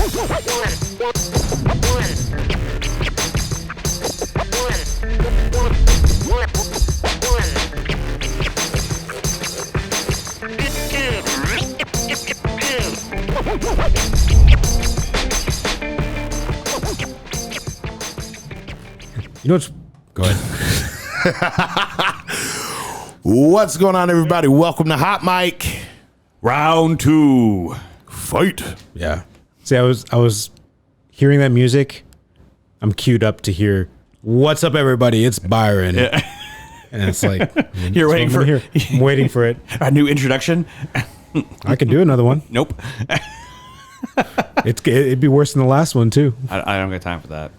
You know what's... Go ahead. What's going on, everybody? Welcome to Hot Mic. Round 2. Fight. Yeah. See, I was hearing that music. I'm queued up to hear, "What's up, everybody? It's Byron." Yeah. And it's like... You're waiting for... I'm waiting for it. A new introduction? I can do another one. Nope. It'd be worse than the last one, too. I don't got time for that.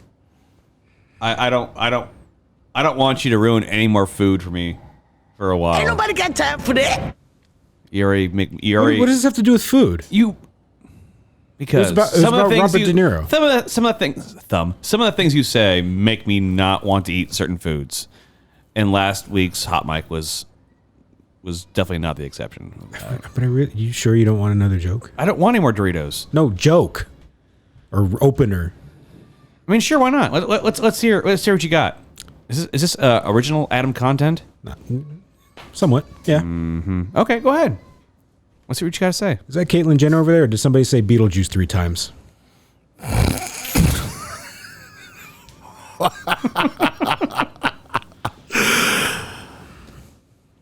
I don't want you to ruin any more food for me for a while. Ain't nobody got time for that. What does this have to do with food? Because it was about Robert De Niro. Some of the things you say make me not want to eat certain foods. And last week's Hot Mic was definitely not the exception. But you sure you don't want another joke? I don't want any more Doritos. No, joke or opener. I mean, sure, why not? Let's hear what you got. Is this original Adam content? Somewhat, yeah. Mm-hmm. Okay, go ahead. Let's see what you got to say. Is that Caitlyn Jenner over there, or did somebody say Beetlejuice 3 times? That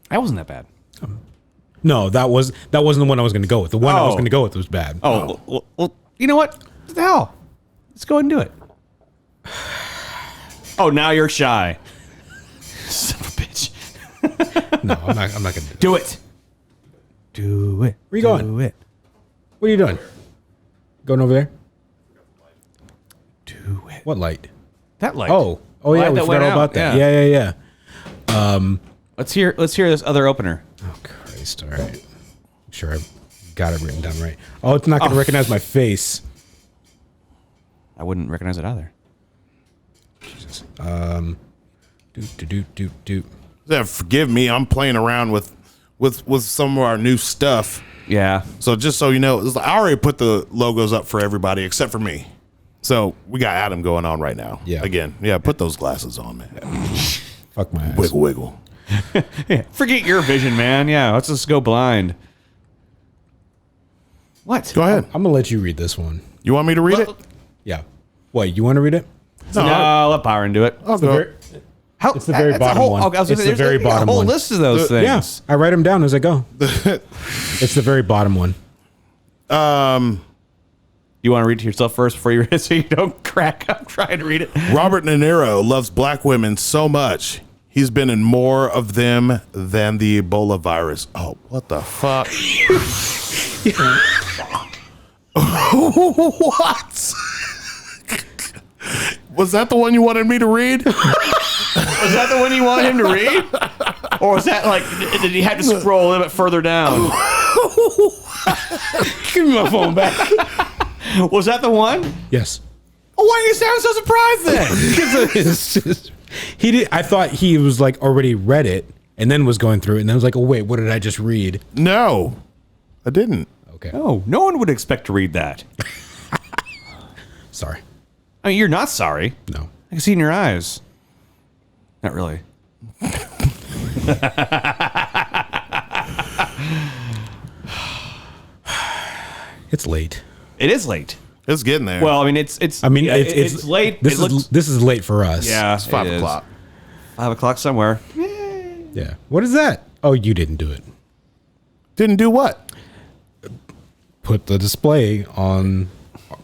wasn't that bad. No, that wasn't the one I was going to go with. The one I was going to go with was bad. Well, you know what? What the hell? Let's go ahead and do it. Oh, now you're shy. Son of a bitch. No, I'm not going to do it. Do it. Where you going? Do it. What are you doing? Going over there? Do it. What light? That light. Oh yeah, we forgot all about that. Yeah. Let's hear this other opener. Oh Christ! All right. I'm sure I got it written down right. Oh, it's not going to recognize my face. I wouldn't recognize it either. Jesus. Do. Yeah, forgive me. I'm playing around with some of our new stuff. Yeah. So just so you know, I already put the logos up for everybody except for me. So we got Adam going on right now. Yeah. Again. Yeah. Put those glasses on, man. Fuck my eyes. Wiggle. Yeah. Forget your vision, man. Yeah. Let's just go blind. What? Go ahead. I'm gonna let you read this one. You want me to read it? Yeah. What? You want to read it? No, let Byron do it. I'll go. It's the very bottom one. Okay, it's the very bottom one. A whole one. list of those things. Yeah, I write them down as I go. It's the very bottom one. You want to read it to yourself first before you read it so you don't crack up trying to read it? Robert De Niro loves black women so much. He's been in more of them than the Ebola virus. Oh, what the fuck? What? Was that the one you wanted me to read? Was that the one you wanted him to read? Or was that like, did he have to scroll a little bit further down? Give me my phone back. Was that the one? Yes. Oh, why are you sounding so surprised then? He did. I thought he was like already read it and then was going through it, and then I was like, oh wait, what did I just read? No, I didn't. Okay. Oh, no one would expect to read that. Sorry. I mean, you're not sorry. No. I can see it in your eyes. Not really. It's late. It is late. It's getting there. Well, I mean, it's late. This is late for us. Yeah, it's 5 o'clock. 5 o'clock somewhere. Yeah. What is that? Oh, you didn't do it. Didn't do what? Put the display on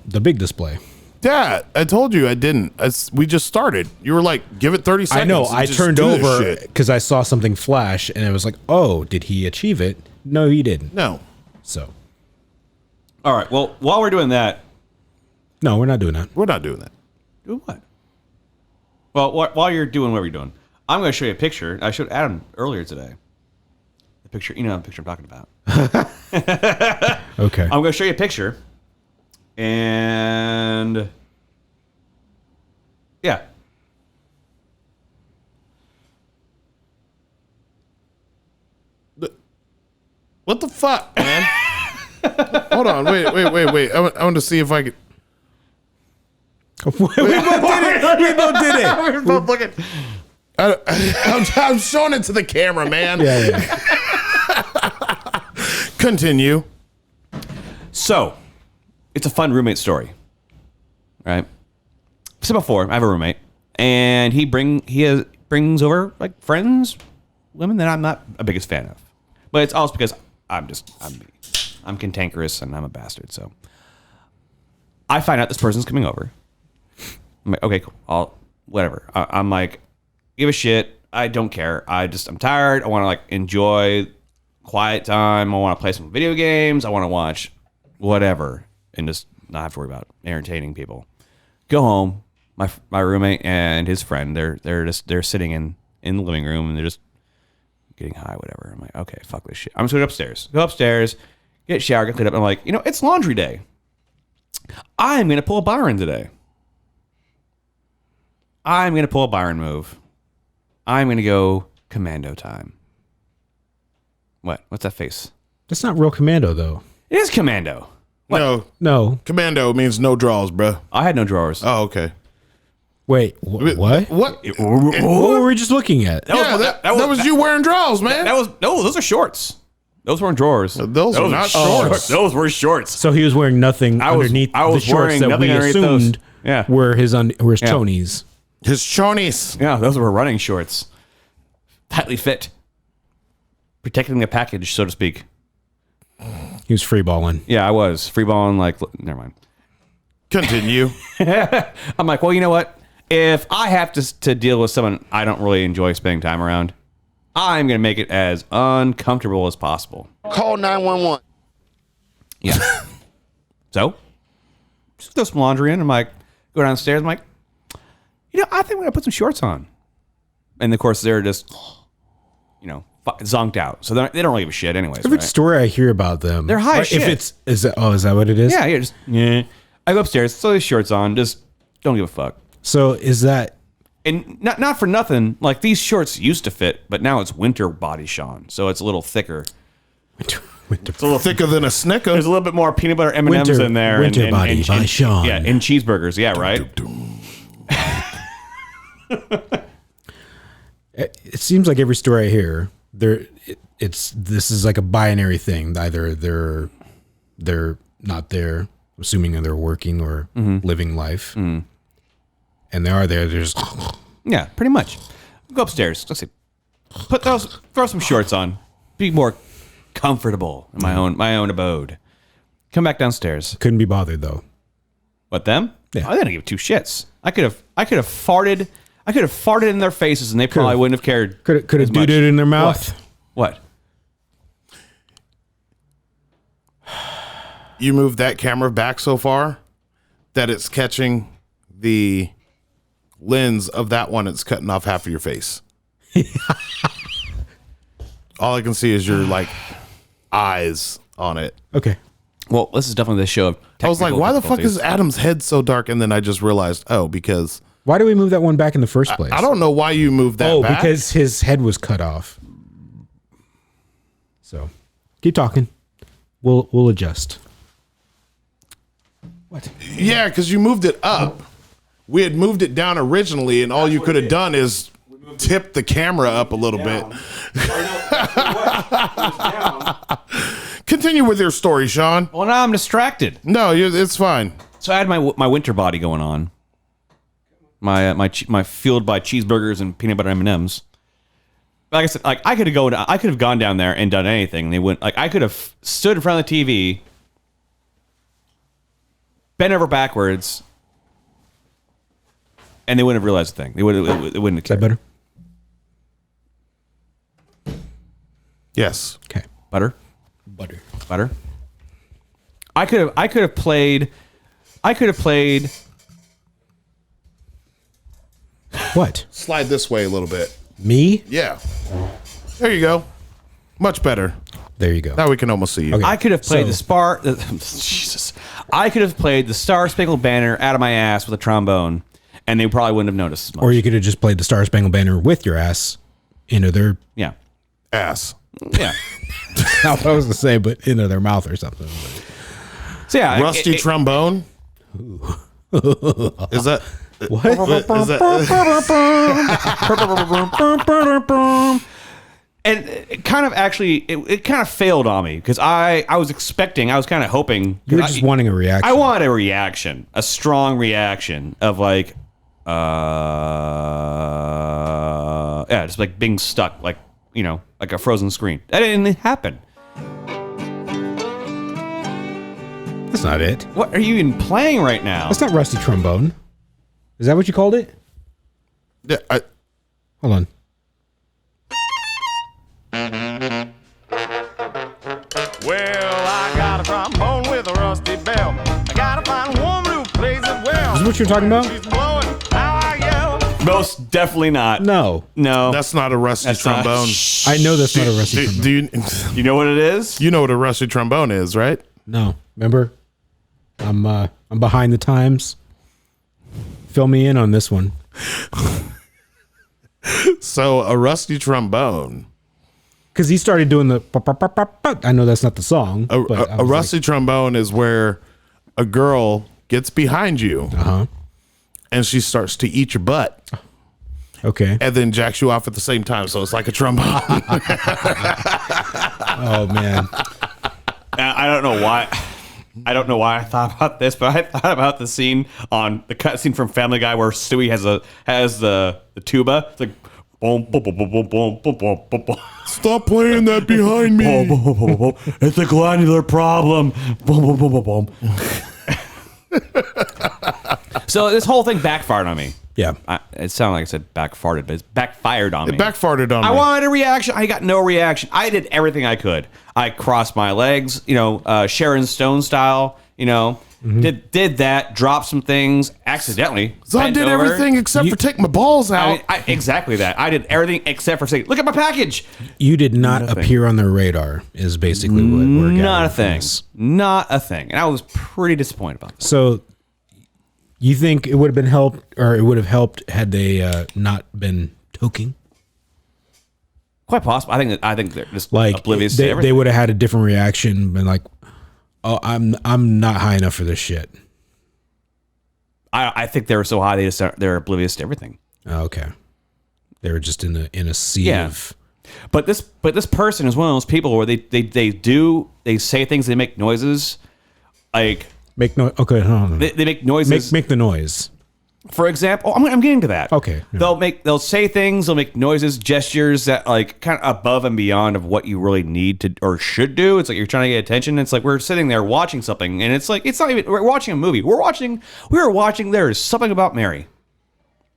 the big display. Yeah, I told you I didn't. We just started. You were like, give it 30 seconds. I know. I turned over because I saw something flash, and it was like, oh, did he achieve it? No, he didn't. No. So. All right. Well, while we're doing that. No, we're not doing that. We're not doing that. Do what? Well, while you're doing whatever you're doing, I'm going to show you a picture. I showed Adam earlier today. The picture, you know the picture I'm talking about. Okay. I'm going to show you a picture. And yeah. What the fuck, man? Hold on. Wait. I want to see if I could. We both did it. We both did it. We're both looking. I'm showing it to the camera, man. Yeah. Continue. So, it's a fun roommate story, right? I've said before, I have a roommate, and he brings over like friends, women that I'm not a biggest fan of, but it's also because I'm me. I'm cantankerous and I'm a bastard. So, I find out this person's coming over. I'm like, okay, cool. Whatever. I'm like, give a shit. I don't care. I'm tired. I want to like enjoy quiet time. I want to play some video games. I want to watch whatever and just not have to worry about entertaining people. Go home. My roommate and his friend, they're sitting in the living room and they're just getting high, whatever. I'm like, okay, fuck this shit. I'm just going upstairs. Go upstairs, get a shower, get cleaned up. I'm like, it's laundry day. I'm going to pull a Byron today. I'm going to pull a Byron move. I'm going to go commando time. What? What's that face? That's not real commando, though. It is commando. What? No. Commando means no draws, bro. I had no drawers. Oh, okay. Wait, what? What? What were we just looking at? That was you wearing draws, man. No, those are shorts. Those weren't drawers. Those are not shorts. Those were shorts. So he was wearing nothing underneath the shorts that we assumed were his chonies. His chonies. Yeah, those were running shorts. Tightly fit. Protecting the package, so to speak. He was free balling. Yeah, I was. Free balling, like, never mind. Continue. I'm like, well, you know what? If I have to deal with someone I don't really enjoy spending time around, I'm going to make it as uncomfortable as possible. Call 911. Yeah. So, just throw some laundry in. I'm like, go downstairs. I'm like, I think we're going to put some shorts on. And of course, they're just, zonked out. So they don't really give a shit anyways. Every right? story I hear about them. They're high as shit. Is that what it is? Yeah. I go upstairs, throw these shorts on, just don't give a fuck. So is that... And not for nothing, like these shorts used to fit, but now it's winter body, Shaun. So it's a little thicker. Winter. It's a little thicker than a Snicker. There's a little bit more peanut butter M&Ms in there. Winter body by Shaun. Yeah, and cheeseburgers. Yeah, right? It seems like every story I hear, this is like a binary thing. Either they're not there, assuming that they're working or living life, and they are there. They're just yeah, pretty much. Go upstairs. Let's see. Throw some shorts on. Be more comfortable in my own abode. Come back downstairs. Couldn't be bothered though. What, them? Yeah. I didn't give two shits. I could have farted. I could have farted in their faces, and they probably wouldn't have cared. Could have dooed it in their mouth. What? You moved that camera back so far that it's catching the lens of that one. It's cutting off half of your face. All I can see is your like eyes on it. Okay. Well, this is definitely the show of I was like, technical why the fuck difficulties. is Adam's head so dark? And then I just realized, because Why do we move that one back in the first place? I don't know why you moved that back. Because his head was cut off. So, keep talking. We'll adjust. What? Yeah, because you moved it up. We had moved it down originally, and all you could have done is tip the camera up a little bit. Continue with your story, Shaun. Well, now I'm distracted. No, it's fine. So I had my winter body going on. My fueled by cheeseburgers and peanut butter M&Ms. Like I said, like I could have gone down there and done anything. They wouldn't. Like I could have stood in front of the TV, bent over backwards, and they wouldn't have realized a thing. They wouldn't have Is that cared. better? Yes. Okay. Butter. Butter. I could have played. What? Slide this way a little bit. Me? Yeah. There you go. Much better. There you go. Now we can almost see you. Okay. I could have played So- Jesus. I could have played the Star Spangled Banner out of my ass with a trombone, and they probably wouldn't have noticed as much. Or you could have just played the Star Spangled Banner with your ass into their... yeah. Ass. Yeah. I was to say, but into their mouth or something. So yeah, Rusty trombone. Is that What? is that? And it kind of actually, it kind of failed on me because I was expecting, I was kind of hoping. You were just wanting a reaction. I wanted a reaction, a strong reaction of like, yeah, just like being stuck, like, you know, like a frozen screen. That didn't happen. That's not it. What are you even playing right now? That's not Rusty Trombone. Is that what you called it? Yeah, Hold on. Well, I got a trombone with a rusty bell. I gotta find a woman who plays it well. Is this what you're talking about? She's blowing, how I yell. Most definitely not. No. No. that's not a rusty That's not- trombone. I know that's not a Rusty Trombone. Do you You know what it is? you know what a rusty trombone is, right? No. Remember? I'm behind the times. Fill me in on this one. So a rusty trombone. Because he started doing the... I know that's not the song. A, but I a was rusty trombone is where a girl gets behind you uh-huh. and she starts to eat your butt Okay. and then jacks you off at the same time. So it's like a trombone. Oh, man. I don't know why. I don't know why I thought about this, but I thought about the scene on the cutscene from Family Guy where Stewie has the tuba. It's like boom, boom, boom, boom, boom, boom, boom, boom, boom, boom. Stop playing that behind me. Boom, boom, boom, boom, boom. It's a glandular problem. Boom, boom, boom, boom, boom. So this whole thing backfired on me. Yeah. It sounded like I said backfarted, but it's backfired on me. It backfarted on I me. wanted a reaction. I got no reaction. I did everything I could. I crossed my legs, you know, Sharon Stone style, you know, did that, dropped some things accidentally. So I bent did over. everything except for take my balls out. I mean, exactly that. I did everything except for saying, look at my package. You did not appear on their radar is basically what we're gathering Not a from thing. this. Not a thing. And I was pretty disappointed about that. So you think it would have been helped, or it would have helped had they not been toking? Quite possible. I think they're just Like oblivious to they everything. would have had a different reaction, been like, "Oh, I'm not high enough for this shit." I think they were so high they're oblivious to everything. Oh, okay, they were just in a sea Yeah. of. But this person is one of those people where they say things, they make noises, like Make no. Okay, hold on. they make noises. Make the noise. For example, I'm getting to that. Okay, yeah. They'll say things, they'll make noises, gestures that like kind of above and beyond of what you really need to or should do. It's like you're trying to get attention. It's like we're sitting there watching something, and it's like it's not even we're watching a movie. We were watching. There is something about Mary.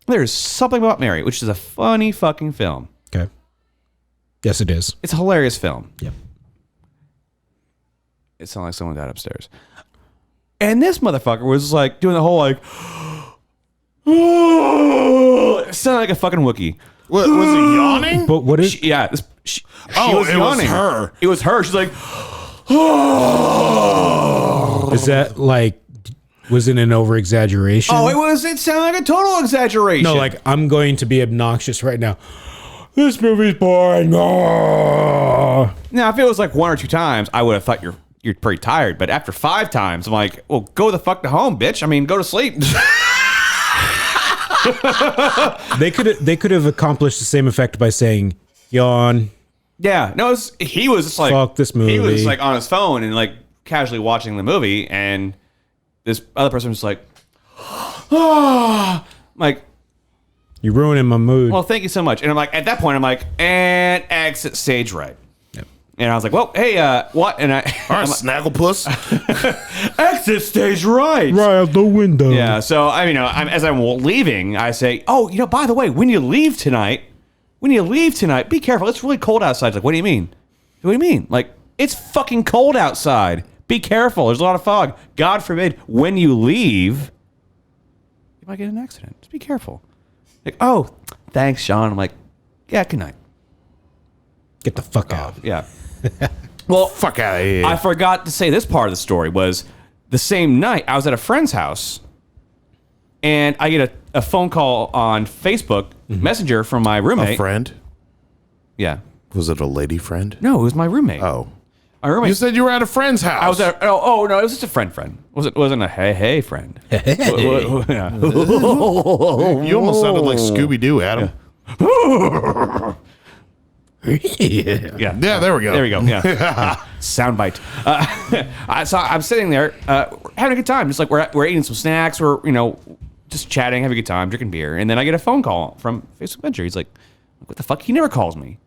There's something about Mary, which is a funny fucking film. Okay. Yes, it is. It's a hilarious film. Yep. It sounded like someone died upstairs. And this motherfucker was like doing the whole like, it sounded like a fucking Wookiee. Was he yawning? But what is? She was it yawning. was her. It was her. She's like, Is that like? Was it an over exaggeration? it sounded like a total exaggeration. No, like I'm going to be obnoxious right now. This movie's boring. Oh. Now, if it was like one or two times, I would have thought you're pretty tired. But after 5 times, I'm like, well, go the fuck to home, bitch. I mean, go to sleep. They could have accomplished the same effect by saying yawn. Yeah, no, he was just like, Fuck this He was movie. like on his phone and like casually watching the movie, and this other person was like, oh, like, You're ruining my mood. well, thank you so much. And I'm like, at that point, I'm like, and exit stage right. Yep. And I was like, well, hey, what? And I, All right, Snagglepuss. exit stage right. Right out the window. Yeah. So as I'm leaving, I say, oh, by the way, when you leave tonight, be careful. It's really cold outside. It's like, what do you mean? What do you mean? Like, it's fucking cold outside. Be careful. There's a lot of fog. God forbid, when you leave, you might get in an accident. Just be careful. Like, oh, thanks, Sean. I'm like, yeah, good night. Get the fuck out. Yeah. Well, Fuck out of here. I forgot to say this part of the story was the same night I was at a friend's house, and I get a phone call on Facebook Messenger from my roommate. A friend? Yeah. Was it a lady friend? No, it was my roommate. Oh. My roommate. You said you were at a friend's house. I was at. Oh no, it was just a friend. It Wasn't a hey friend. You almost sounded like Scooby-Doo, Adam. Yeah. Yeah, there we go. There we go. Yeah. Soundbite. I'm sitting there having a good time. Just like we're eating some snacks. We're, just chatting, having a good time, drinking beer. And then I get a phone call from Facebook Messenger. He's like, what the fuck? He never calls me.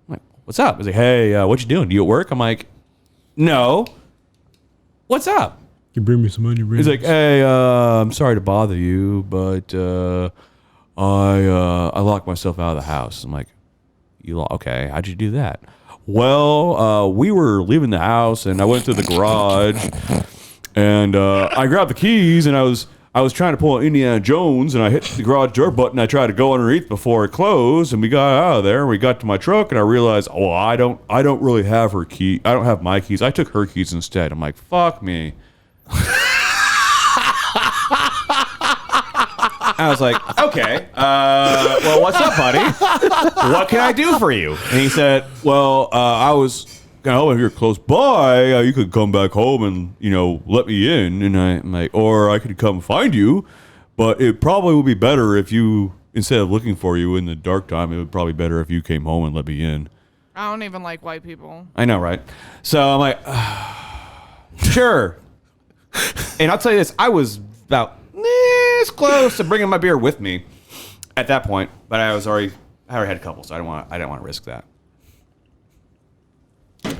I'm like, what's up? He's like, hey, what you doing? You at work? I'm like, no. What's up? You bring me some money, He's like, hey, I'm sorry to bother you, but I locked myself out of the house. I'm like, okay, how'd you do that? Well, we were leaving the house, and I went to the garage, and I grabbed the keys, and I was trying to pull an Indiana Jones, and I hit the garage door button. I tried to go underneath before it closed, and we got out of there. And we got to my truck, and I realized, I don't really have her key. I don't have my keys. I took her keys instead. I'm like, fuck me. I was like, okay, well, what's up, buddy? What can I do for you? And he said, well, I was going to, if you're close by, you could come back home and, let me in. And I'm like, or I could come find you, but it probably would be better if you, instead of looking for you in the dark time, it would probably be better if you came home and let me in. I don't even like white people. I know, right? So I'm like, sure. And I'll tell you this, I was about this close to bringing my beer with me at that point, but I already had a couple, so I didn't want to risk that.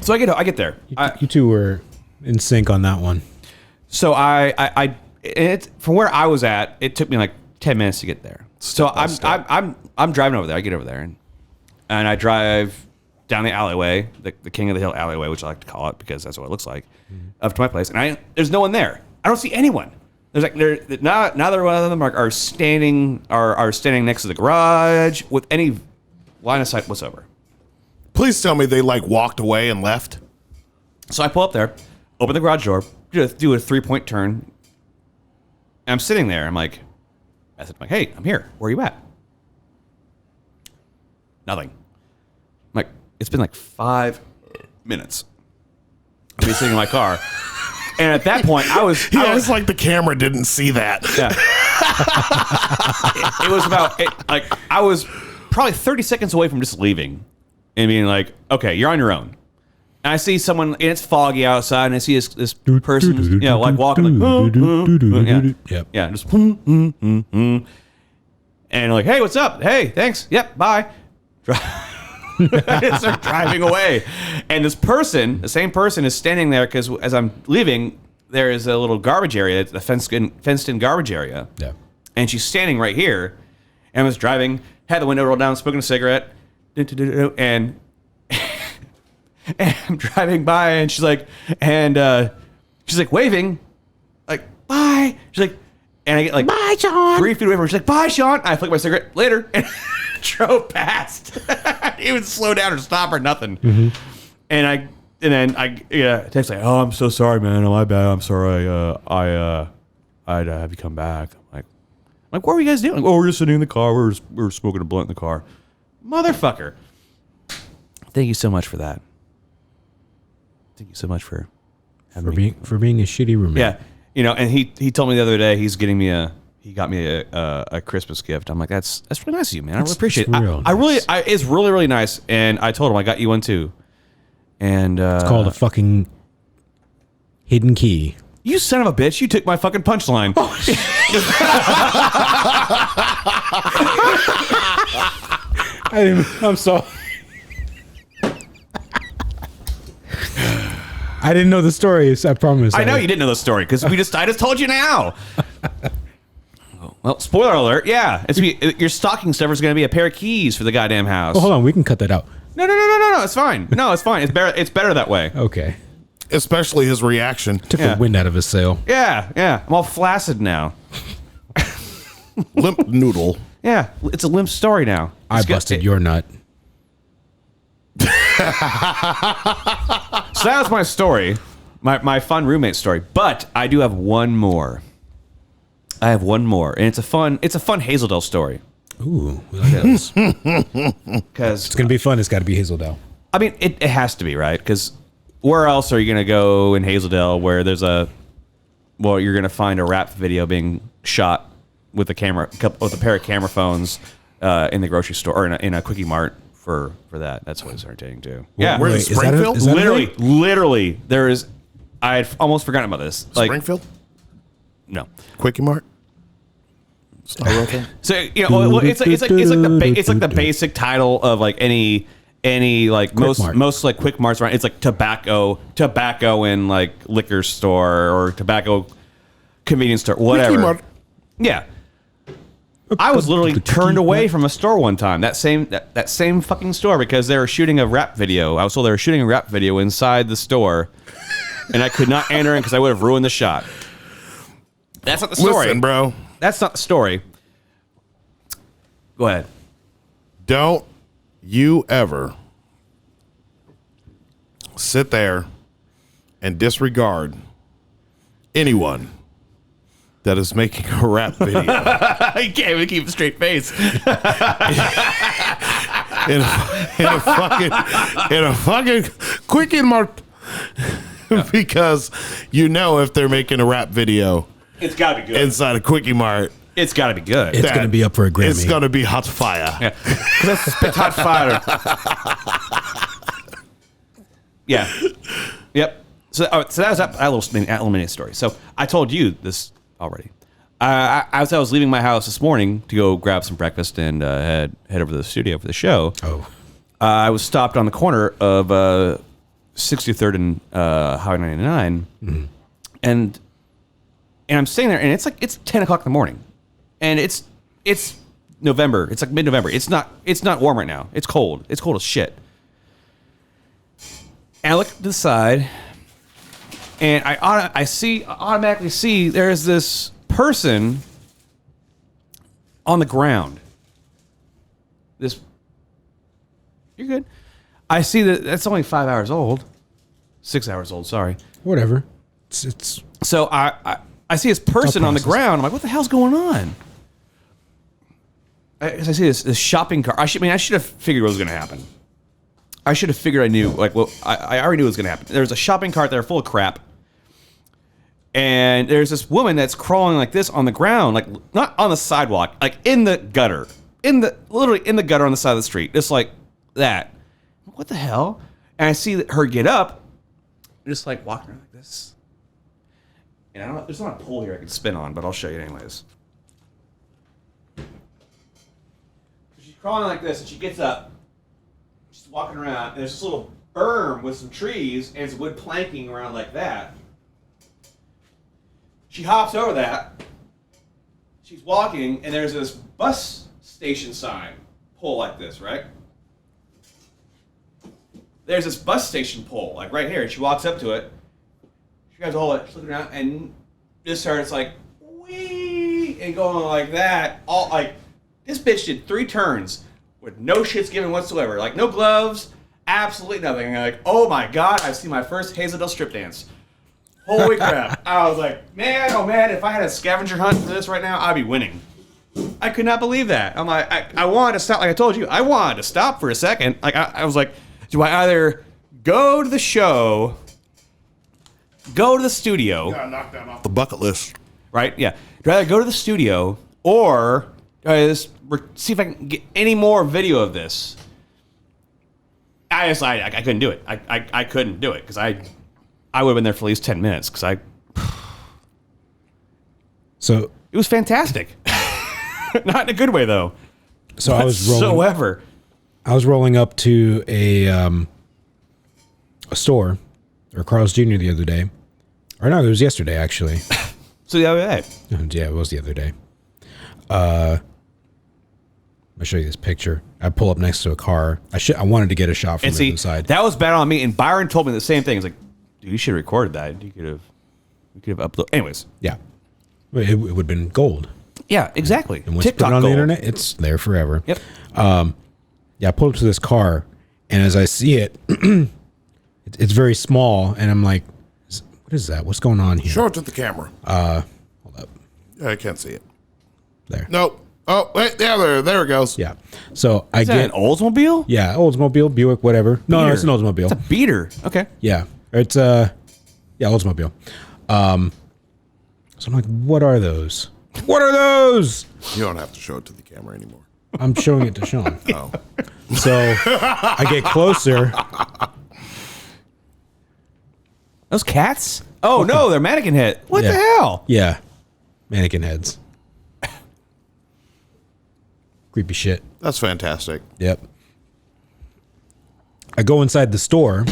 So I get there. You two were in sync on that one. So from where I was at, it took me like 10 minutes to get there. So I'm driving over there. I get over there and I drive down the alleyway, the King of the Hill alleyway, which I like to call it because that's what it looks like, up to my place. And there's no one there. I don't see anyone. There's like neither one of them are standing next to the garage with any line of sight whatsoever. Please tell me they walked away and left. So I pull up there, open the garage door, do a 3-point turn, and I'm sitting there. I'm like, hey, I'm here. Where are you at? Nothing. I'm like, it's been like 5 minutes. I've been sitting in my car. And at that point, I was like the camera didn't see that. Yeah. It was I was probably 30 seconds away from just leaving and being like, okay, you're on your own. And I see someone, and it's foggy outside, and I see this person, walking like, yeah, just, and like, hey, what's up? Hey, thanks. Yep, bye. I start driving away, and the same person is standing there because as I'm leaving, there is a little garbage area, the fenced-in garbage area. Yeah. And she's standing right here, and I was driving, had the window rolled down, smoking a cigarette, and I'm driving by, and she's like waving, like, bye. She's like, and I get like, bye, Sean. 3 feet away from her. She's like, bye, Sean. I flick my cigarette later, and drove past. Didn't even slow down or stop or nothing. Mm-hmm. And then I text like, oh, I'm so sorry, man. Oh, my bad. I'm sorry. I'd have you come back. I'm like, what were you guys doing? Oh, we're just sitting in the car. We were smoking a blunt in the car. Motherfucker. Thank you so much for that. Thank you so much for being a shitty roommate. Yeah, and he told me the other day he got me a Christmas gift. I'm like, that's really nice of you, man. I really appreciate it. It's really, really nice. And I told him I got you one too. And it's called a fucking hidden key. You son of a bitch! You took my fucking punchline. I'm sorry. I didn't know the story. I promise. I know you didn't know the story because I just told you now. Well, spoiler alert. Yeah, your stocking stuffer is going to be a pair of keys for the goddamn house. Oh, hold on, we can cut that out. No. It's fine. No, it's fine. It's better that way. Okay. Especially his reaction. Took the wind out of his sail. Yeah. I'm all flaccid now. Limp noodle. Yeah, it's a limp story now. I busted your nut. So that was my story, my fun roommate story. But I do have one more. And it's a fun Hazeldale story. Ooh, we like those. Because it's gonna be fun. It's got to be Hazeldale. I mean, it has to be, right? Because where else are you gonna go in Hazeldale where there's a well, you're gonna find a rap video being shot with a pair of camera phones in the grocery store or in a Quickie Mart for that. That's what it's entertaining too. Yeah, Where is Springfield? is that literally, there is. I had almost forgotten about this. Like Springfield? no. Quickie Mart? Star Road? So well, it's like the basic title of like any like most like Quick Marts around. It's like tobacco in like liquor store or tobacco convenience store, whatever. Quickie Mart. Yeah. I was literally turned away from a store one time. That same fucking store because they were shooting a rap video. I was told they were shooting a rap video inside the store, and I could not enter in because I would have ruined the shot. That's not the story, Listen, bro. That's not the story. Go ahead. Don't you ever sit there and disregard anyone that is making a rap video. You can't even keep a straight face. in a fucking Quickie Mart. Because if they're making a rap video It's got to be good. inside a Quickie Mart, It's got to be good. It's going to be up for a Grammy. it's going to be hot fire. Yeah. That's spit hot fire. Yeah. Yep. So that was that little eliminated story. So I told you this already. As I was leaving my house this morning to go grab some breakfast and head over to the studio for the show, I was stopped on the corner of 63rd and Highway 99, and I'm sitting there, and it's 10 o'clock in the morning, and it's November. It's like mid-November. It's not warm right now. It's cold. It's cold as shit. And I look to the side, and I automatically see there's this person on the ground. You're good. I see that's only 5 hours old. 6 hours old, sorry. Whatever. It's So I see this person on the ground. I'm like, what the hell's going on? I see this shopping cart. I should have figured what was going to happen. I should have figured I knew. Like, well, I already knew what was going to happen. There's a shopping cart there full of crap. And there's this woman that's crawling like this on the ground, like not on the sidewalk, like in the gutter, literally in the gutter on the side of the street, just like that. What the hell? And I see her get up, just like walking around like this. And there's not a pole here I can spin on, but I'll show you anyways. She's crawling like this, and she gets up. She's walking around, and there's this little berm with some trees and some wood planking around like that. She hops over that. She's walking, and there's this bus station sign pole like this, right? There's this bus station pole, like right here. She walks up to it. She grabs a hold of it, she's looking around, and just starts like, wee, and going like that. All like, this bitch did 3 turns with no shits given whatsoever. Like, no gloves, absolutely nothing. And I'm like, oh my God, I've seen my first Hazelden strip dance. Holy crap. I was like, man, oh man, if I had a scavenger hunt for this right now, I'd be winning. I could not believe that. I'm like, I wanted to stop, like I told you, I wanted to stop for a second. Like, I was like, do I either go to the show, go to the studio? Gotta knock that off the bucket list. Right? Yeah. Do I either go to the studio or do I just see if I can get any more video of this? I couldn't do it. I couldn't do it because I would have been there for at least 10 minutes because so it was fantastic. Not in a good way though. So I was rolling up to a store or Carl's Jr. the other day. Or no, it was yesterday actually. So the other day. Yeah, it was the other day. I'll show you this picture. I pull up next to a car. I wanted to get a shot from the inside. That was bad on me. And Byron told me the same thing. He's like, dude, you should have recorded that. We could have uploaded. Anyways. Yeah. It would have been gold. Yeah, exactly. And once you put it on the internet, it's there forever. Yep. Yeah, I pulled up to this car, and as I see it, it's very small, and I'm like, what is that? What's going on here? Show it to the camera. Hold up. Yeah, I can't see it. There. Nope. Oh, wait, yeah, there it goes. Yeah. So I Is that get an Oldsmobile? Yeah, Oldsmobile, Buick, whatever. No, it's an Oldsmobile. It's a beater. Okay. Yeah. It's Oldsmobile. So I'm like, what are those? What are those? You don't have to show it to the camera anymore. I'm showing it to Shaun. Oh. So I get closer. Those cats? Oh, no, they're mannequin head. What the hell? Yeah. Mannequin heads. Creepy shit. That's fantastic. Yep. I go inside the store.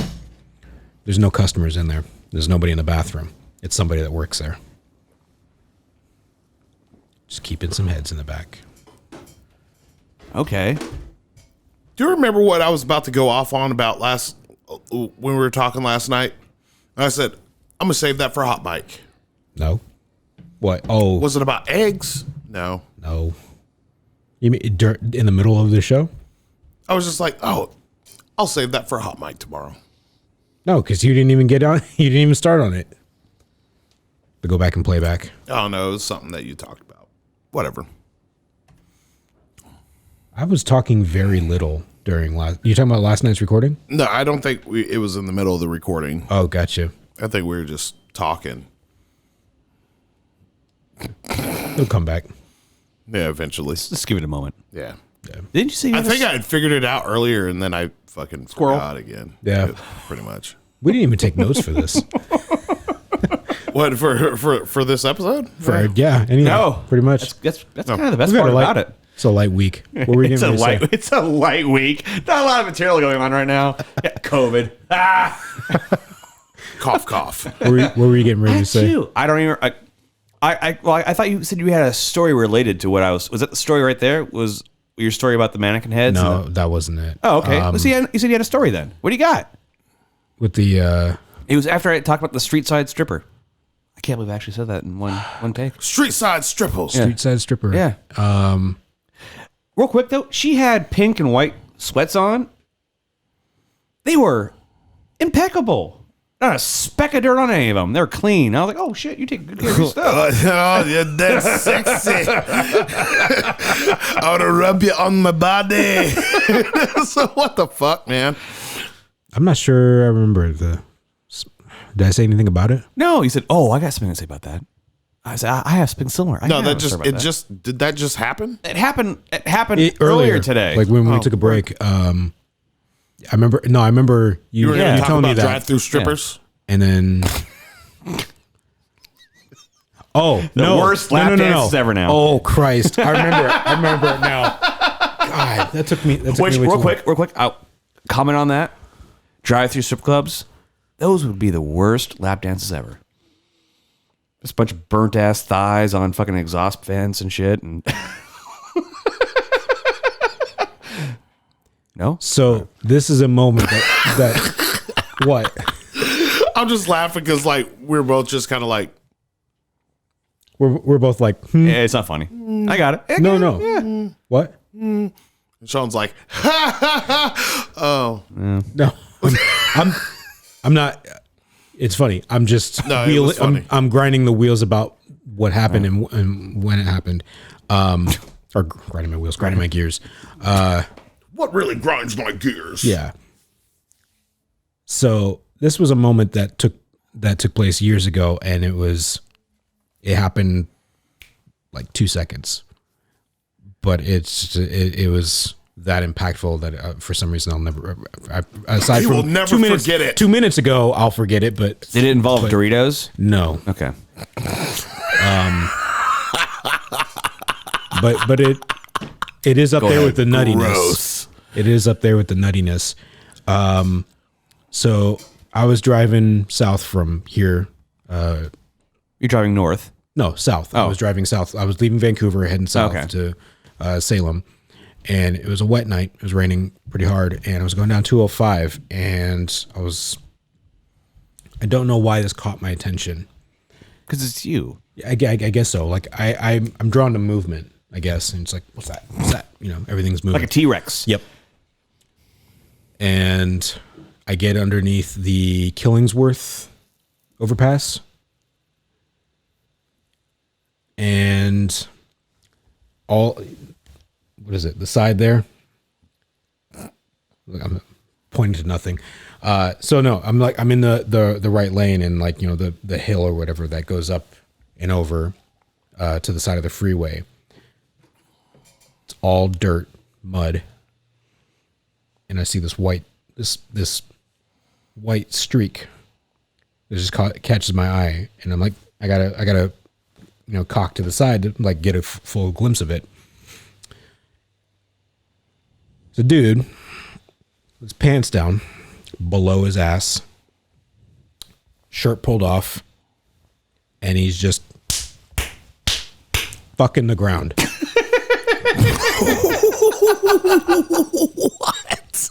There's no customers in there. There's nobody in the bathroom. It's somebody that works there. Just keeping some heads in the back. Okay. Do you remember what I was about to go off on about when we were talking last night? I said, I'm going to save that for a hot mic. No. What? Oh. Was it about eggs? No. No. You mean in the middle of the show? I was just like, oh, I'll save that for a hot mic tomorrow. No, because you didn't even get on. You didn't even start on it. To go back and play back. Oh, no, it was something that you talked about. Whatever. I was talking very little during last. You talking about last night's recording? No, I don't think it was in the middle of the recording. Oh, gotcha. I think we were just talking. It'll come back. Yeah, eventually. Let's give it a moment. Yeah. Didn't you see? I think I had figured it out earlier, and then I fucking forgot again. Yeah. Pretty much. We didn't even take notes for this. What, for this episode? Yeah, anything. No. Pretty much. That's kind of the best We've had part about it. It's a light week. What were you It's going a to say? it's a light week. Not a lot of material going on right now. Yeah, COVID. Cough, cough. What were you getting ready to say? You. I don't even. I thought you said you had a story related to what I was. Was that the story right there? Was your story about the mannequin heads? No, that wasn't it. Oh, okay. You said you had a story then. What do you got? With the It was after I talked about the street side stripper. I can't believe I actually said that in one take. Street side strippers. street side stripper. Yeah. Real quick though, she had pink and white sweats on. They were impeccable. Not a speck of dirt on any of them. They're clean. I was like, oh shit, you take good care of your stuff. Oh, yeah, that's sexy. I want to rub you on my body. So what the fuck, man? I'm not sure I remember did I say anything about it? No, he said, oh, I got something to say about that. I said, I have something similar. No, did that just happen? It happened earlier today. Like when we took a break. I remember you You were going to talk telling me about that. drive-through strippers? And then The worst lap dances ever now. Oh Christ. I remember it now. God, that took me Which, way real too quick, I'll comment on that. Drive-through strip clubs, those would be the worst lap dances ever. Just a bunch of burnt ass thighs on fucking exhaust fans and shit. And no. So this is a moment that what? I'm just laughing because like we're both just kind of like, We're both like, Yeah, it's not funny. I got it. no. What? and Sean's like, oh. No. I'm not. It's funny. I'm just No, it was funny. I'm grinding the wheels about what happened and when it happened. Or grinding my gears. What really grinds my gears? Yeah. So this was a moment that took place years ago, and it happened like 2 seconds, but it was that impactful that for some reason I'll never. Aside You from will never 2 minutes, forget it. 2 minutes ago, I'll forget it. But Did it involve Doritos? no, Okay. but it is up there with the nuttiness. Gross. It is up there with the nuttiness. So I was driving south from here. You're driving north. No, south. I Oh. was driving south. I was leaving Vancouver, heading south Okay. to Salem. And it was a wet night. It was raining pretty hard. And I was going down 205. And I don't know why this caught my attention. Because it's you. I guess so. Like I'm drawn to movement, I guess. And it's like, what's that? What's that? You know, everything's moving. Like a T-Rex. Yep. And I get underneath the Killingsworth overpass. And what is it? The side there? Look, I'm pointing to nothing. So no, I'm in the right lane, and like, you know, the hill or whatever that goes up and over to the side of the freeway. It's all dirt, mud, and I see this white streak. It just catches my eye, and I'm like, I gotta, cock to the side to like get a full glimpse of it. It's a dude with his pants down below his ass, shirt pulled off, and he's just fucking the ground. What?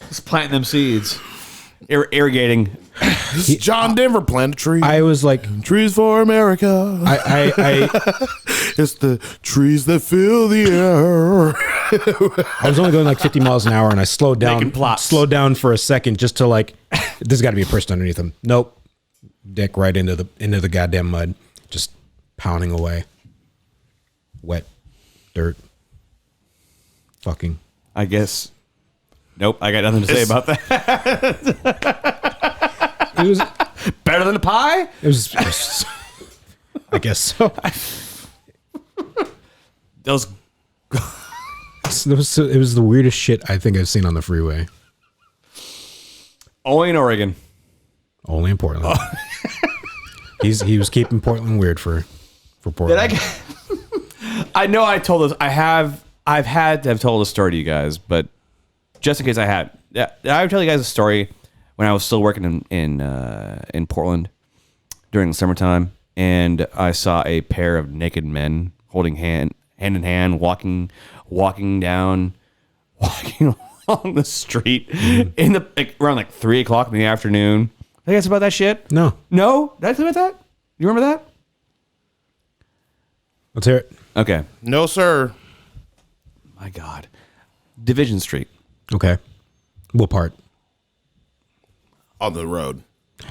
Just planting them seeds, irrigating. John Denver planted a tree. I was like, trees for America. I It's the trees that fill the air. I was only going like 50 miles an hour, and I slowed down. Making plots. Slowed down for a second just to like, there's got to be a person underneath him. Nope, dick right into the goddamn mud, just pounding away. Wet, dirt, fucking. I guess. Nope, I got nothing to say about that. It was Better than a pie? It was I guess so. Those. It was the weirdest shit I think I've seen on the freeway. Only in Oregon. Only in Portland. He was keeping Portland weird for Portland. I know I told this. I've had to have told this story to you guys, but just in case I had, I would tell you guys a story when I was still working in Portland during the summertime, and I saw a pair of naked men holding hand in hand, walking along the street in the around like 3:00 in the afternoon. Did I guess about that shit? No. Did I tell you about that? You remember that? Let's hear it. Okay. No, sir. My God. Division Street. Okay. What part? On the road.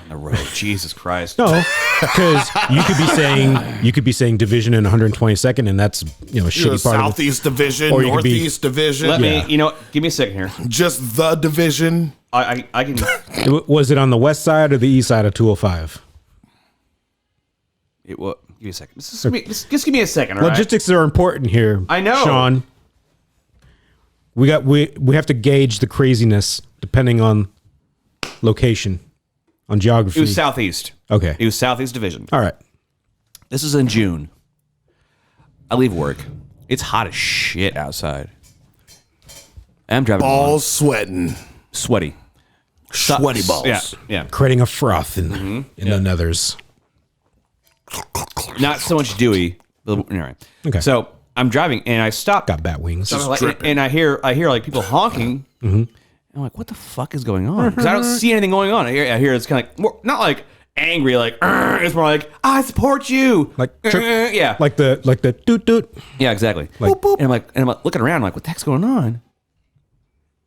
On the road. Jesus Christ. No, because you could be saying division in 122nd, and that's a shitty part. Southeast Division, Or you could be- Northeast Division. Let me, give me a second here. Just the division. I can. Was it on the west side or the east side of 205? Give me a second. Just give me a second, all right? Logistics are important here. I know. Sean. We have to gauge the craziness depending on location, on geography. It was southeast. Okay. It was Southeast Division. All right. This is in June. I leave work. It's hot as shit outside. I'm driving Balls sweating. sweaty. Sweaty balls. Yeah. Creating a froth in the nethers. Not so much dewy. But, all right. Okay. So I'm driving and I stop. Got bat wings. So I'm like- and I hear like people honking. And I'm like, what the fuck is going on? Because I don't see anything going on. I hear it's kind of like not like angry, like it's more like I support you, Like yeah, like the doot doot. yeah, exactly. Like- Boop, boop. And I'm like looking around, I'm like, what the heck's going on?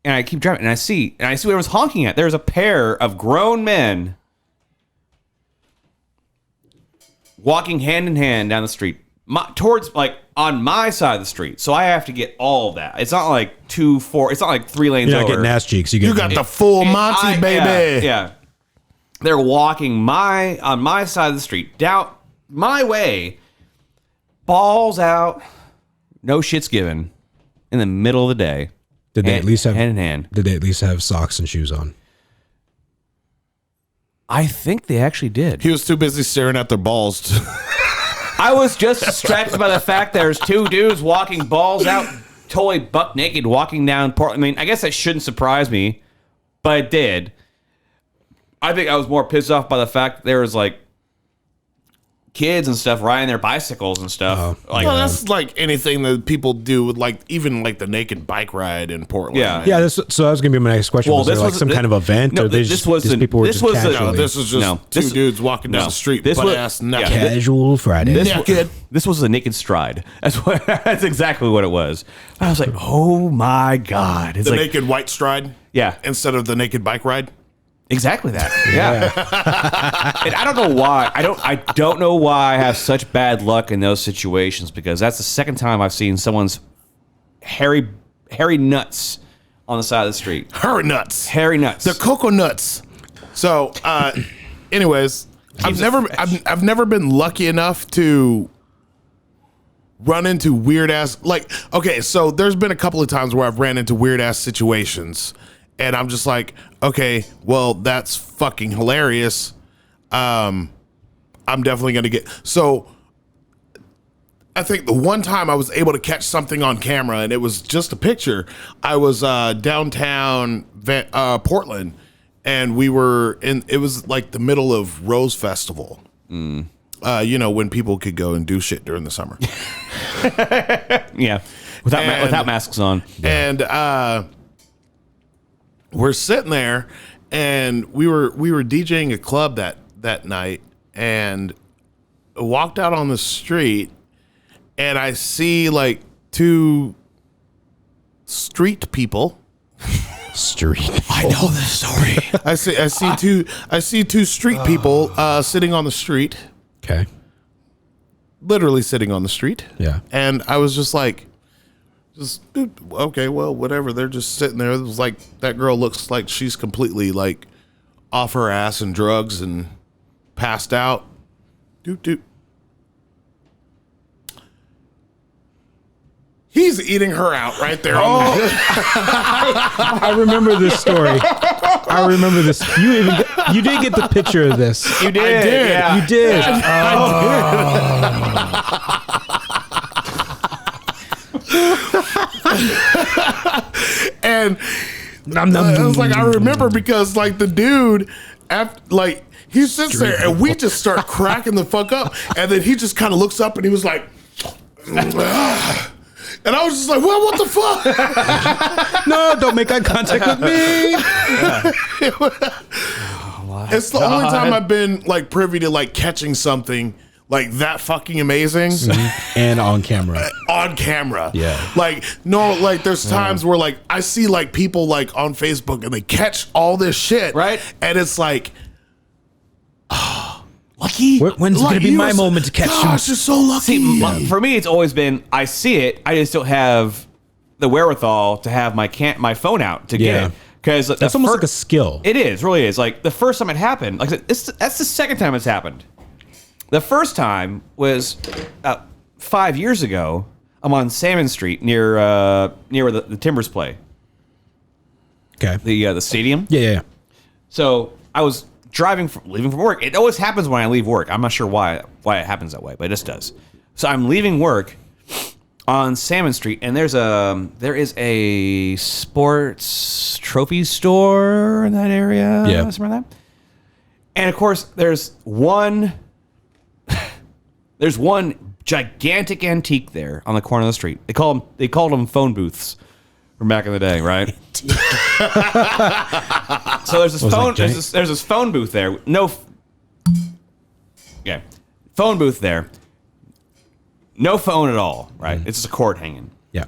And I keep driving, and I see what I was honking at. There's a pair of grown men walking hand in hand down the street, towards like on my side of the street. So I have to get all of that. It's not like it's not like 3 lanes You're not over. getting ass cheeks. You got the full Monty, baby. Yeah. They're walking on my side of the street, down my way, balls out, no shits given, in the middle of the day. Did they at least have hand in hand? Did they at least have socks and shoes on? I think they actually did. He was too busy staring at their balls. I was just distracted by the fact there's 2 dudes walking balls out, totally buck naked, walking down Portland. I mean, I guess that shouldn't surprise me, but it did. I think I was more pissed off by the fact that there was like kids and stuff riding their bicycles and stuff. Well, that's like anything that people do with even the naked bike ride in Portland. Yeah. man. Yeah, so that was gonna be my next question. Well, was there this like was- some kind of event, no, or they this just, wasn't- these people were this just was a- casually? No, this is just No, two this- dudes walking down no. the street, This butt was- ass yeah. naked. Casual Friday. Naked. This was a naked stride. That's exactly what it was. I was like, oh my God. It's The like, naked white stride. yeah, Instead of the naked bike ride. exactly that. Yeah. And I don't know why. I don't know why I have such bad luck in those situations, because that's the second time I've seen someone's hairy nuts on the side of the street. Her nuts. Hairy nuts. The coconuts. So, anyways, I've never been lucky enough to run into weird ass, like, okay, so there's been a couple of times where I've ran into weird ass situations and I'm just like, okay, well, that's fucking hilarious. I'm definitely going to get, so I think the one time I was able to catch something on camera and it was just a picture, I was downtown Portland and we were it was like the middle of Rose Festival. You know, when people could go and do shit during the summer. Yeah. Without masks on. And we're sitting there and we were DJing a club that night and walked out on the street and I see like two street people. I know this story. I see two street people sitting on the street. Okay. Literally sitting on the street. Yeah. And I was just like, okay, well, whatever. They're just sitting there. It was like, that girl looks like she's completely like off her ass and drugs and passed out. Doop. He's eating her out right there. I remember this story. I remember this. You did get the picture of this. You did. I did. Yeah. You did. And I was like, I remember because like the dude, after, like he sits there and we just start cracking the fuck up, and then he just kind of looks up and he was like, and I was just like, well, what the fuck? No, don't make eye contact with me. It's the only time I've been like privy to like catching something like that fucking amazing And on camera. on camera. Yeah. Like, no, like there's times where like I see like people like on Facebook and they catch all this shit. Right. And it's like, Lucky. When's it going to be my moment to catch you? Gosh, you're so lucky. See, for me, it's always been I see it. I just don't have the wherewithal to have my phone out to get it. Because That's almost like a skill. It is, really is. Like the first time it happened, like I said, that's the second time it's happened. The first time was 5 years ago. I'm on Salmon Street near where the Timbers play. Okay. The stadium. Yeah. So I was leaving from work. It always happens when I leave work. I'm not sure why it happens that way, but it just does. So I'm leaving work on Salmon Street, and there is a sports trophy store in that area. Yeah. Something like that. And of course, there's one gigantic antique there on the corner of the street. They called them phone booths from back in the day, right? So there's this phone. There's this phone booth there. Phone booth there. No phone at all, right? It's just a cord hanging. Yeah.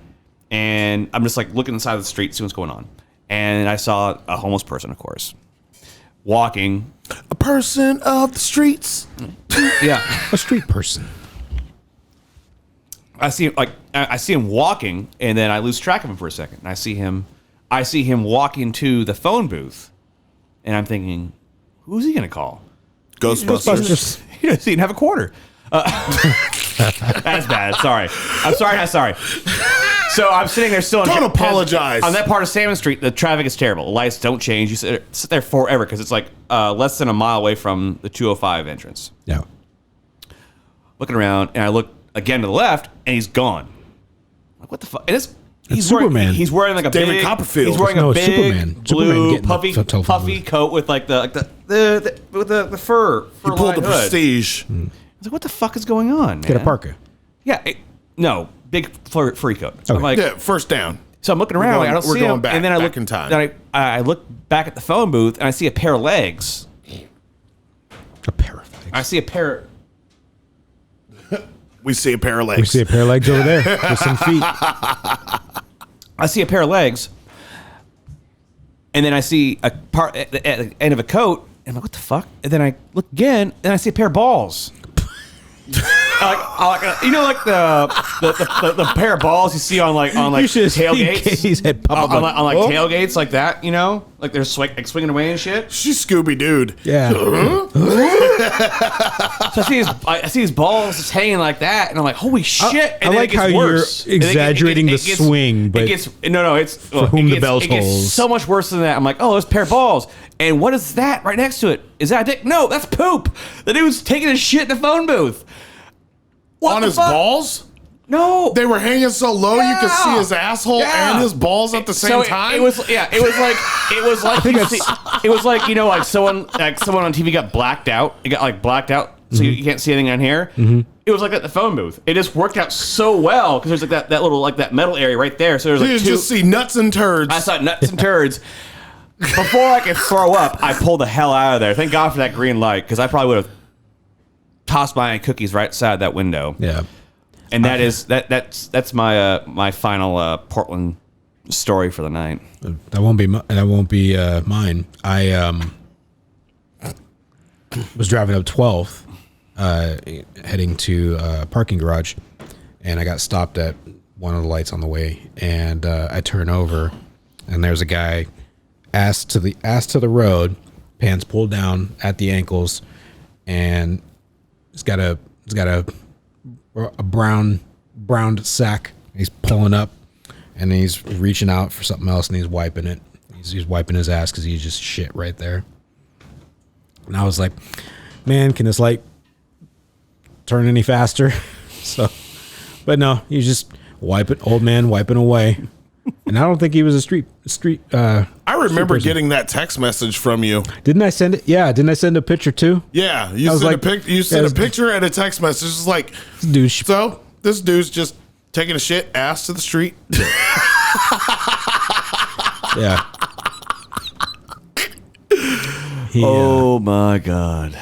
And I'm just like looking inside the street, see what's going on. And I saw a homeless person, of course, walking. A person of the streets. Yeah. A street person. I see him walking, and then I lose track of him for a second. And I see him walking to the phone booth, and I'm thinking, who's he gonna call? Ghostbusters. He doesn't even have a quarter. That's bad. Sorry. I'm sorry. Not sorry. So I'm sitting there still. Don't apologize. On that part of Salmon Street, the traffic is terrible. The lights don't change. You sit there forever because it's like less than a mile away from the 205 entrance. Yeah. Looking around, and I look again to the left, and he's gone. Like, what the fuck? And he's Superman. Wearing, he's wearing like a David big, Copperfield. He's wearing No, a it's big Superman. blue Superman getting puffy coat with like the fur. He pulled the hood. Prestige. I was like, what the fuck is going on, man? Get a parka. Yeah, no, big furry coat. So I'm like, Yeah, first down. so I'm looking around. going- I don't we're see going him, back- and then I back look in time. Then I look back at the phone booth, and I see a pair of legs. A pair of legs. I see a pair. We see a pair of legs. We see a pair of legs over there with some feet. I see a pair of legs, and then I see a part at the end of a coat, and I'm like, what the fuck? And then I look again, and I see a pair of balls. you know, like the pair of balls you see on You should have seen tailgates. Katie's head pop up. On tailgates like that, you know, like they're swinging away and shit. She's Scooby Dude. Yeah. So I see his balls just hanging like that, and I'm like, holy shit! I like how you're exaggerating the swing, but it's for whom the bell It gets tolls. so much worse than that. I'm like, oh, there's a pair of balls, and what is that right next to it? Is that a dick? No, that's poop. The dude's taking a shit in the phone booth. What On the his fuck? balls? No, They were hanging so low you could Yeah. see his asshole Yeah. and his balls at the same time. It was like you know, like someone on TV got blacked out. It got like blacked out, so you can't see anything on here. It was like at the phone booth. It just worked out so well because there's like that little like that metal area right there. So there's you like could two. just see nuts and turds. I saw nuts and turds. Before I could throw up, I pulled the hell out of there. Thank God for that green light, because I probably would have tossed my cookies right side that window. Yeah. And that's my my final Portland story for the night. That won't be mine. I was driving up 12th, heading to a parking garage, and I got stopped at one of the lights on the way, and I turn over, and there's a guy ass to the road, pants pulled down at the ankles, and he's got a browned sack. He's pulling up, and he's reaching out for something else, and he's wiping it. He's wiping his ass because he just shit right there. And I was like, man, can this light turn any faster? But no, he's just old man wiping away. And I don't think he was a street. I remember person. getting that text message from you. Didn't I send it? Yeah, didn't I send a picture too? Yeah, you I was sent like- you sent yeah, a picture and a text message. It's like, Dude, so this dude's just taking a shit, ass to the street. yeah. Oh my God!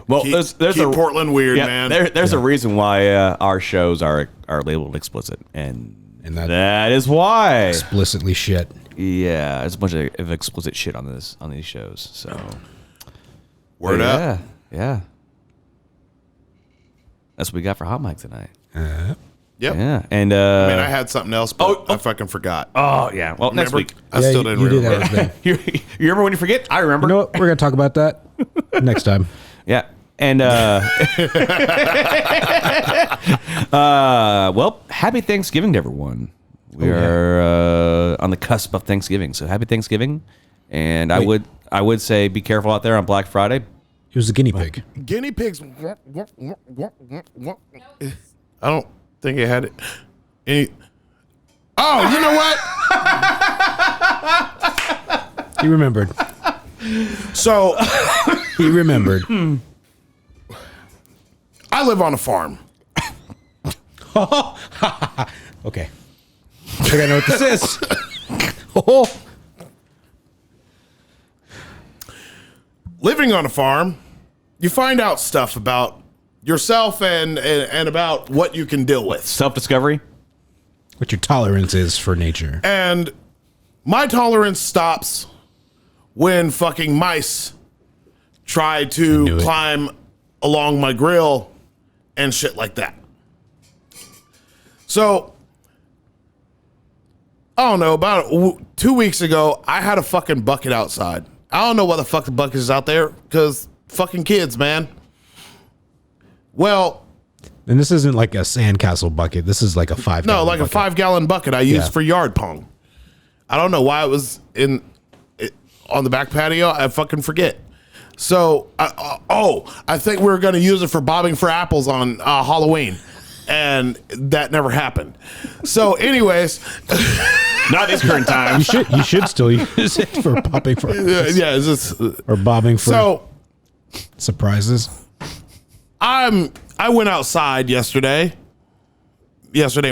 Well, there's keep a Portland weird, man. There's a reason why our shows are labeled explicit, and that- that is why. Explicitly shit. Yeah, there's a bunch of explicit shit on these shows. So Word up. Yeah. That's what we got for Hot Mic tonight. Yep. Yeah, and I mean, I had something else, but I fucking forgot. oh yeah. Well, next Remember? week. I still didn't you did remember. have a thing. You remember when you forget? I remember. You know what? We're gonna talk about that next time. Yeah. And well, happy Thanksgiving to everyone. We are on the cusp of Thanksgiving, so happy Thanksgiving. And I would say be careful out there on Black Friday. It was a guinea pig. Guinea pigs. I don't think it had any. Oh, you know what? He remembered. So He remembered. I live on a farm. Okay. I think I know what this is. Oh. Living on a farm, you find out stuff about yourself and about what you can deal with. Self-discovery. What your tolerance is for nature. And my tolerance stops when fucking mice try to knew it. climb along my grill and shit like that. So, I don't know, about 2 weeks ago, I had a fucking bucket outside. I don't know why the fuck the bucket is out there, because fucking kids, man. Well, And this isn't like a sandcastle bucket. This is like a 5 no, like bucket. a 5-gallon bucket I use Yeah. for yard pong. I don't know why it was on the back patio. I fucking forget. So, I think we were going to use it for bobbing for apples on Halloween. And that never happened. So, anyways, Not this current time. You should still use it for popping for yeah, it's just or bobbing for so. surprises. I went outside yesterday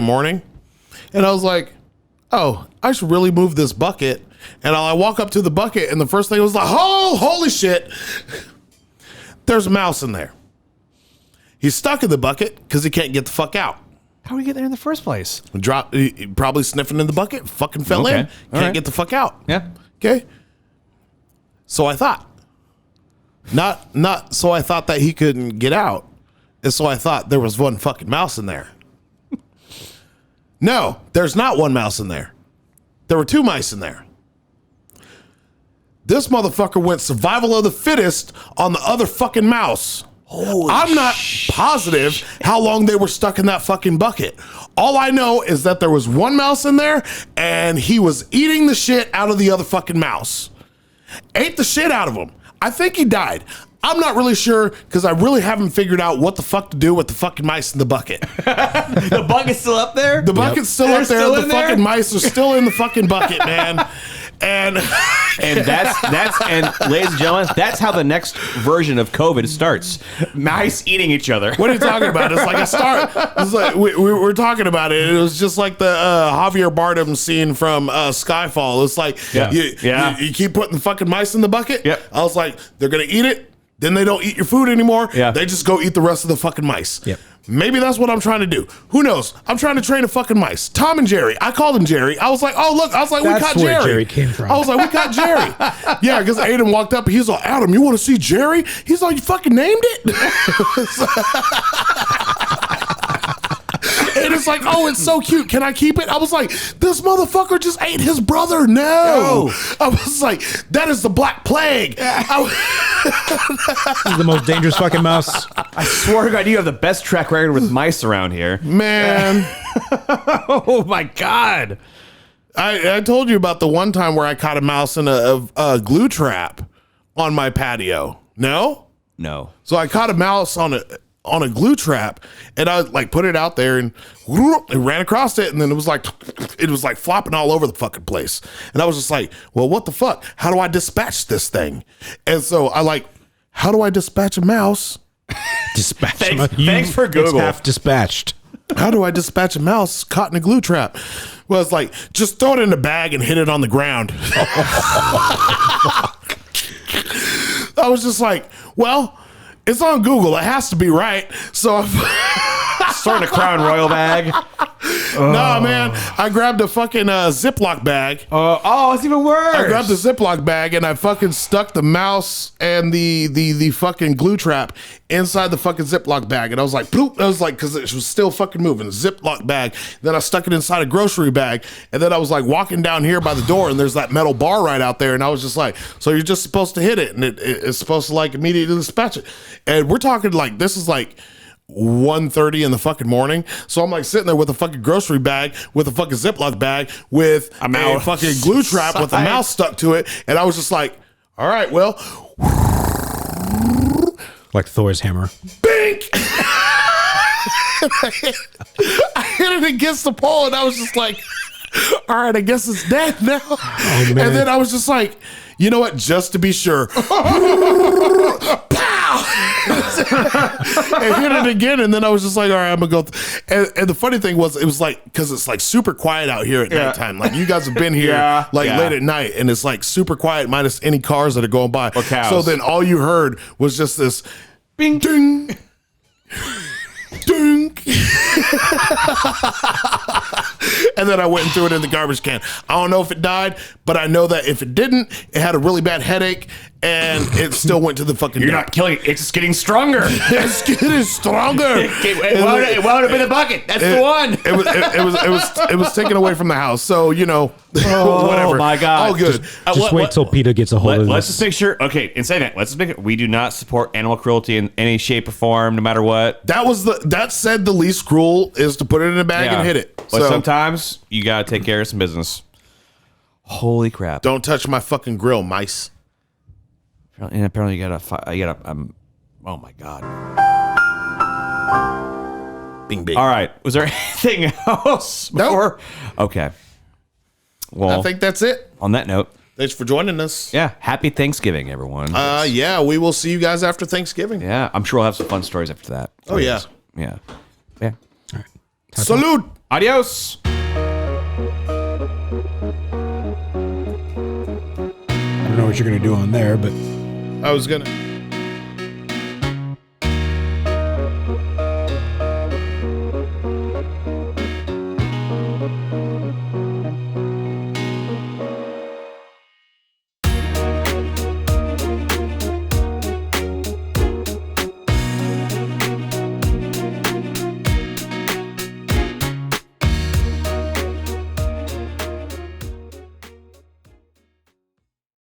morning, and I was like, oh, I should really move this bucket. And I walk up to the bucket, and the first thing was like, oh, holy shit, there's a mouse in there. He's stuck in the bucket because he can't get the fuck out. How did we get there in the first place? He probably sniffing in the bucket, fucking fell Okay. in, All can't right. get the fuck out. Yeah. Okay. So I thought, not so I thought that he couldn't get out. And so I thought there was one fucking mouse in there. No, there's not one mouse in there. There were 2 mice in there. This motherfucker went survival of the fittest on the other fucking mouse. I'm not positive how long they were stuck in that fucking bucket. All I know is that there was 1 mouse in there and he was eating the shit out of the other fucking mouse. Ate the shit out of him. I think he died. I'm not really sure because I really haven't figured out what the fuck to do with the fucking mice in the bucket. The bucket's still up there? The bucket's still up there. The fucking mice are still in the fucking bucket, man. And that's ladies and gentlemen, that's how the next version of COVID starts. Mice eating each other. What are you talking about? It's like it's like we were talking about it. It was just like the Javier Bardem scene from Skyfall. It's like you keep putting the fucking mice in the bucket. Yep. I was like, they're gonna eat it. Then they don't eat your food anymore. Yeah. They just go eat the rest of the fucking mice. Yep. Maybe that's what I'm trying to do. Who knows? I'm trying to train a fucking mice. Tom and Jerry. I called him Jerry. I was like, oh, look. I was like, we That's caught where Jerry. Jerry came from. I was like, we caught Jerry. Yeah, because Aiden walked up and he's like, Adam, you want to see Jerry? He's like, you fucking named it? And it's like, oh, it's so cute. Can I keep it? I was like, this motherfucker just ate his brother. No. I was like, that is the Black Plague. This is the most dangerous fucking mouse. I swear to God, you have the best track record with mice around here. Man. Oh my God. I told you about the one time where I caught a mouse in a glue trap on my patio. No? No. So I caught a mouse on a glue trap and I like put it out there and it ran across it and then it was like flopping all over the fucking place. And I was just like, well, what the fuck? How do I dispatch this thing? And so I like, how do I dispatch a mouse? Thanks for Google. It's half dispatched. How do I dispatch a mouse caught in a glue trap? Well, it's like, just throw it in a bag and hit it on the ground. I was just like, well, it's on Google. It has to be right. So Starting a Crown Royal bag. Nah, man. I grabbed a fucking Ziploc bag. Oh, it's even worse. I grabbed the Ziploc bag and I fucking stuck the mouse and the fucking glue trap inside the fucking Ziploc bag. And I was like, bloop. I was like, because it was still fucking moving. A Ziploc bag. Then I stuck it inside a grocery bag. And then I was like walking down here by the door and there's that metal bar right out there. And I was just like, so you're just supposed to hit it and it's supposed to like immediately dispatch it. And we're talking like, this is like 1:30 in the fucking morning. So I'm like sitting there with a fucking grocery bag, with a fucking Ziploc bag, with a fucking glue trap with a mouse stuck to it. And I was just like, all right, well. Like Thor's hammer. Bink! I hit it against the pole and I was just like, all right, I guess it's dead now. Oh, man. And then I was just like, you know what? Just to be sure. And hit it again, and then I was just like, all right, I'm gonna go. And the funny thing was, it was like, because it's like super quiet out here at nighttime. Like you guys have been here late at night, and it's like super quiet, minus any cars that are going by. Or cows. So then all you heard was just this bing, ding, ding. And then I went and threw it in the garbage can. I don't know if it died, but I know that if it didn't, it had a really bad headache, and it still went to the fucking. You're not killing it. It's just getting stronger. It's getting stronger. It wound up in the bucket. That's the one. It was taken away from the house. So whatever. Oh my God. All good. Just wait till PETA gets a hold of this. Let's just make sure. Okay, in saying that, let's just make it. We do not support animal cruelty in any shape or form, no matter what. That said the least cruel is to put it in a bag and hit it. But sometimes you gotta take care of some business. Holy crap! Don't touch my fucking grill, mice. And apparently you gotta. Oh my God! Bing bing. All right. Was there anything else before? Nope. Okay. Well, I think that's it. On that note, thanks for joining us. Yeah. Happy Thanksgiving, everyone. Yeah, we will see you guys after Thanksgiving. Yeah, I'm sure we'll have some fun stories after that. Oh yeah. Yeah. Yeah. All right. Salute. Adios. I don't know what you're going to do on there, but I was gonna.